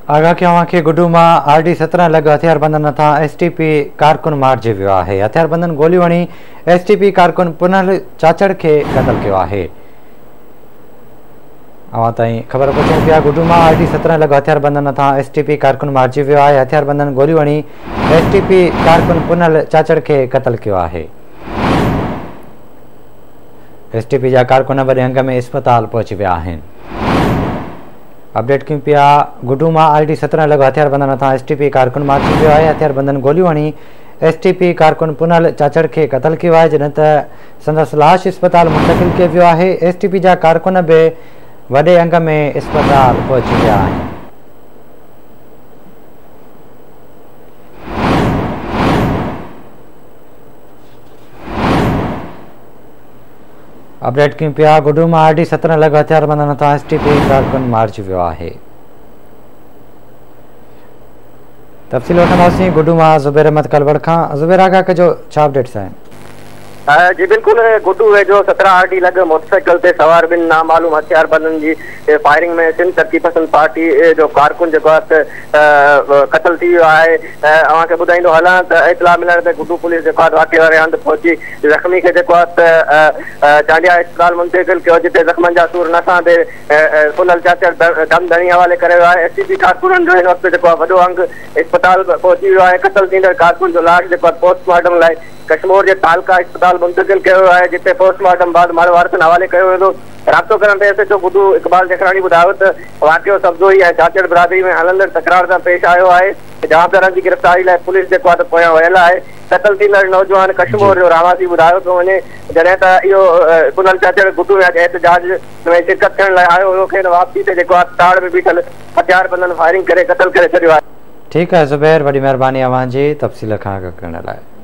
आगाह कयां कि गुडू मां RD 17 लॻ हथियारबंदनि हथां STP कारकुन मारिजी वियो आहे। हथियारबंदनि गोलियूं हणी STP कारकुन पुनल चाचड़ खे क़तल कयो आहे। अवां ताईं ख़बर पहुचनि पिया गुडू मां RD 17 लॻ हथियारबंदनि हथां STP कारकुन मारिजी वियो आहे। हथियारबंदनि गोलियूं हणी STP कारकुन पुनल चाचड़ खे क़तल कयो आहे। STP जा कारकुन वॾे अंग में अस्पताल पहुची विया आहिनि। अपडेट कयूं पिया गुडू मां RD 17 लॻ हथियारबंदनि हथां STP कारकुन मारिजी वियो आहे। हथियारबंदनि गोलियूं हणी STP कारकुन पुनल चाचड़ खे क़तल कयो आहे, जॾहिं त संदसि लाश अस्पताल मुंतक़िल कयो वियो आहे। STP जा कारकुन बि वॾे अंग में अस्पताल पहुची विया आहिनि। अपडेट कयूं पिया गुडू मां RD 17 लॻ हथियारबंदनि हथां STP कारकुन मारिजी वियो आहे। तफ़सील वठंदासीं गुडू मां ज़ुबैर अहमद कलवड़ खां। ज़ुबैर आगा कजो छा अपडेट्स आहिनि? जी बिल्कुल, गुडू वेझो 17 RD लॻ मोटरसाइकिल ते सवार ॿिनि नामालूम हथियारबंदनि जी फायरिंग में सिंध तरक़ी पसंद पार्टी जो कारकुन जेको आहे क़तल थी वियो आहे। अव्हांखे ॿुधाईंदो हलां त इतला मिलण ते गुडू पुलिस जेको आहे वाक़े वारे हंधि पहुची ज़ख़्मी खे जेको आहे चांडिया अस्पताल मुंतक़िल कयो, जिते ज़ख़्मनि जा सूर नसां ते पुनल चाचड़ दम धणी हवाले करे वियो आहे। STP कारकुननि जो हिन वक़्तु जेको आहे वॾो अंग अस्पताल पहुची वियो आहे। क़तल थींदड़ कारकुन जो लाश जेको आहे पोस्टमार्टम लाइ कश्मीर जे तालका अस्पताल मुंतक़िल कयो वियो आहे, जिते पोस्टमार्टम बाद माल वारसनि हवाले कयो वेंदो। राब्तो करण ते SHO गुडू इक़बाल जखरानी ॿुधायो त वाक़ियो सब्ज़ोई ऐं चाचड़ बिरादरी में हलंदड़ तकरार सां पेश आयो आहे। जवाबदारनि जी गिरफ़्तारी लाइ पुलिस जेको आहे त पोयां वियल आहे। क़तल थींदड़ नौजवान कश्मीर जो रहवासी ॿुधायो थो वञे, जॾहिं त इहो पुनल चाचड़ गुडू या एहतजाज में शिरकत करण लाइ आयो हुयो, खेनि वापसी ते जेको आहे ताड़ में बीठल हथियारबंदनि फायरिंग करे क़तल करे छॾियो आहे। ठीकु आहे ज़ुबैर, वॾी महिरबानी अव्हांजी तफ़सील खां आगाह करण लाइ।